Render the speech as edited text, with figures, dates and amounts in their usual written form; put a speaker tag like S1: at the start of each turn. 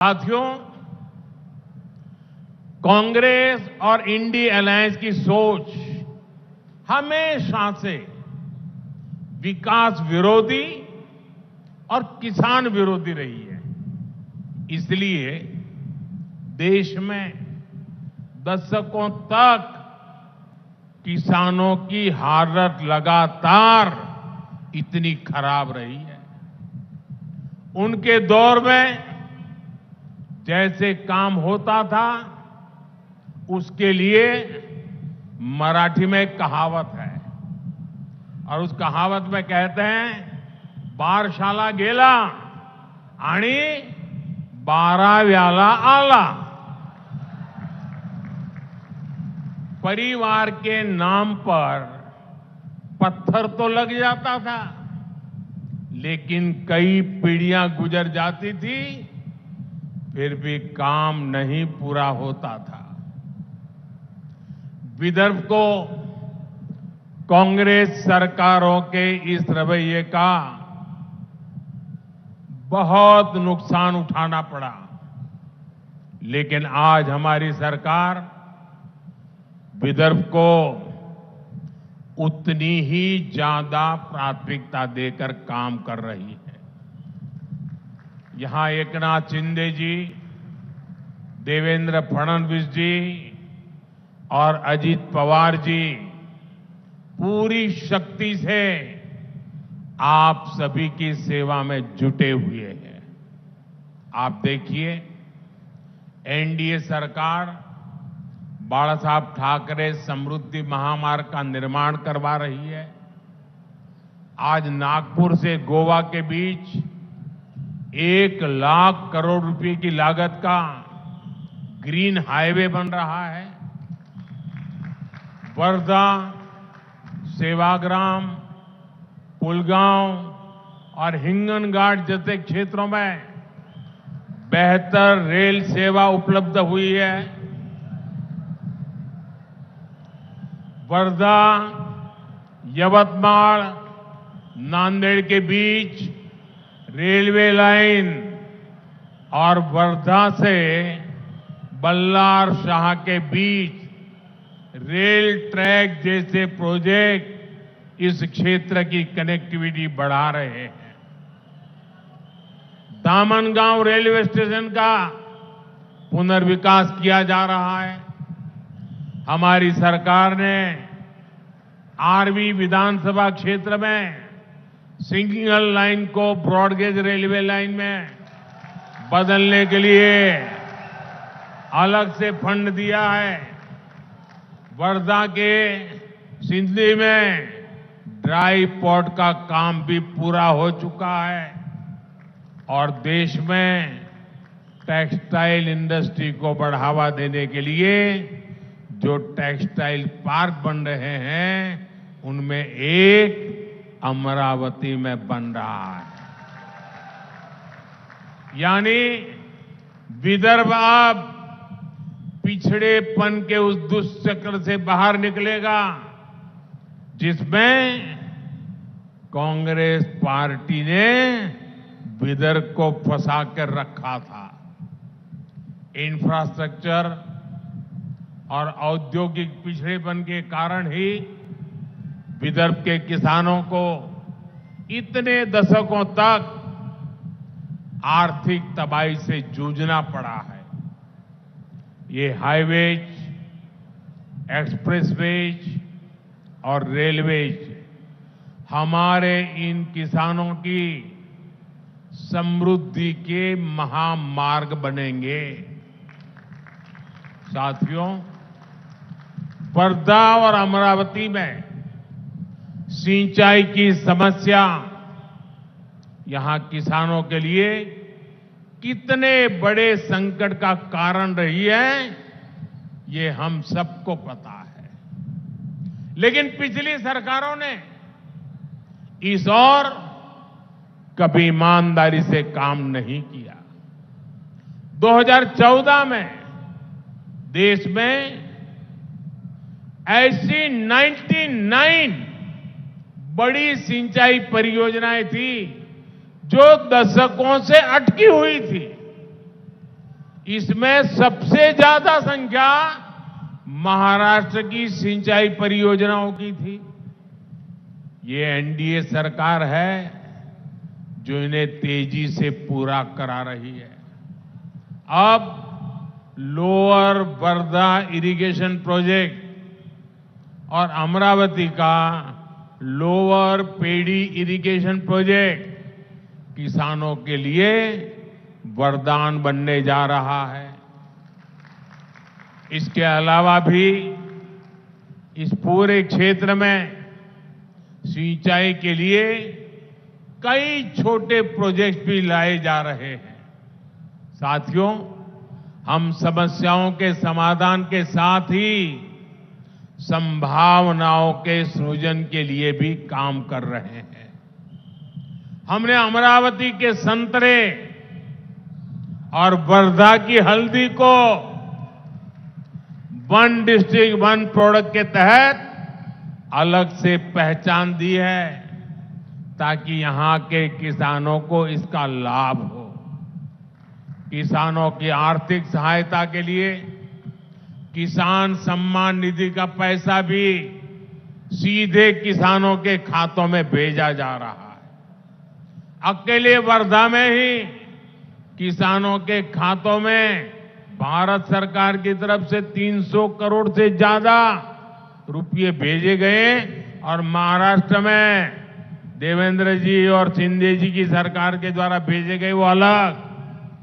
S1: साथियों, कांग्रेस और INDI alliance की सोच हमेशा से विकास विरोधी और किसान विरोधी रही है। इसलिए देश में दशकों तक किसानों की हालत लगातार इतनी खराब रही है। उनके दौर में जैसे काम होता था, उसके लिए मराठी में एक कहावत है और उस कहावत में कहते हैं, बारशाला गेला आणि 12व्याला आला। परिवार के नाम पर पत्थर तो लग जाता था, लेकिन कई पीढ़ियां गुजर जाती थी, फिर भी काम नहीं पूरा होता था। विदर्भ को कांग्रेस सरकारों के इस रवैये का बहुत नुकसान उठाना पड़ा, लेकिन आज हमारी सरकार विदर्भ को उतनी ही ज्यादा प्राथमिकता देकर काम कर रही है। यहां एकनाथ शिंदे जी, देवेंद्र फडणवीस जी और अजीत पवार जी पूरी शक्ति से आप सभी की सेवा में जुटे हुए हैं। आप देखिए, एनडीए सरकार बाला साहब ठाकरे समृद्धि महामार्ग का निर्माण करवा रही है। आज नागपुर से गोवा के बीच 1 लाख करोड़ रुपए की लागत का ग्रीन हाईवे बन रहा है। वर्धा, सेवाग्राम, पुलगांव और हिंगनघाट जैसे क्षेत्रों में बेहतर रेल सेवा उपलब्ध हुई है। वर्धा, यवतमाल, नांदेड़ के बीच रेलवे लाइन और वर्धा से बल्लार शाह के बीच रेल ट्रैक जैसे प्रोजेक्ट इस क्षेत्र की कनेक्टिविटी बढ़ा रहे हैं। दामनगांव रेलवे स्टेशन का पुनर्विकास किया जा रहा है। हमारी सरकार ने आरवी विधानसभा क्षेत्र में सिंगल लाइन को ब्रॉडगेज रेलवे लाइन में बदलने के लिए अलग से फंड दिया है। वर्धा के सिंधली में ड्राई पोर्ट का काम भी पूरा हो चुका है और देश में टेक्सटाइल इंडस्ट्री को बढ़ावा देने के लिए जो टेक्सटाइल पार्क बन रहे हैं, उनमें एक अमरावती में बन रहा है। यानी विदर्भ अब पिछड़ेपन के उस दुष्चक्र से बाहर निकलेगा जिसमें कांग्रेस पार्टी ने विदर्भ को फंसा कर रखा था। इंफ्रास्ट्रक्चर और औद्योगिक पिछड़ेपन के कारण ही विदर्भ के किसानों को इतने दशकों तक आर्थिक तबाही से जूझना पड़ा है। ये हाईवेज, एक्सप्रेसवेज और रेलवेज हमारे इन किसानों की समृद्धि के महामार्ग बनेंगे। साथियों, वर्धा और अमरावती में सिंचाई की समस्या यहां किसानों के लिए कितने बड़े संकट का कारण रही है, ये हम सबको पता है। लेकिन पिछली सरकारों ने इस ओर कभी ईमानदारी से काम नहीं किया। 2014 में देश में ऐसी 99 बड़ी सिंचाई परियोजनाएं थी जो दशकों से अटकी हुई थी। इसमें सबसे ज्यादा संख्या महाराष्ट्र की सिंचाई परियोजनाओं की थी। ये एनडीए सरकार है जो इन्हें तेजी से पूरा करा रही है। अब लोअर वर्धा इरिगेशन प्रोजेक्ट और अमरावती का लोअर पेडी इरिगेशन प्रोजेक्ट किसानों के लिए वरदान बनने जा रहा है। इसके अलावा भी इस पूरे क्षेत्र में सिंचाई के लिए कई छोटे प्रोजेक्ट भी लाए जा रहे हैं। साथियों, हम समस्याओं के समाधान के साथ ही संभावनाओं के सृजन के लिए भी काम कर रहे हैं। हमने अमरावती के संतरे और वर्धा की हल्दी को वन डिस्ट्रिक्ट वन प्रोडक्ट के तहत अलग से पहचान दी है ताकि यहां के किसानों को इसका लाभ हो। किसानों की आर्थिक सहायता के लिए किसान सम्मान निधि का पैसा भी सीधे किसानों के खातों में भेजा जा रहा है। अकेले वर्धा में ही किसानों के खातों में भारत सरकार की तरफ से 300 करोड़ से ज्यादा रुपये भेजे गए और महाराष्ट्र में देवेंद्र जी और शिंदे जी की सरकार के द्वारा भेजे गए वो अलग।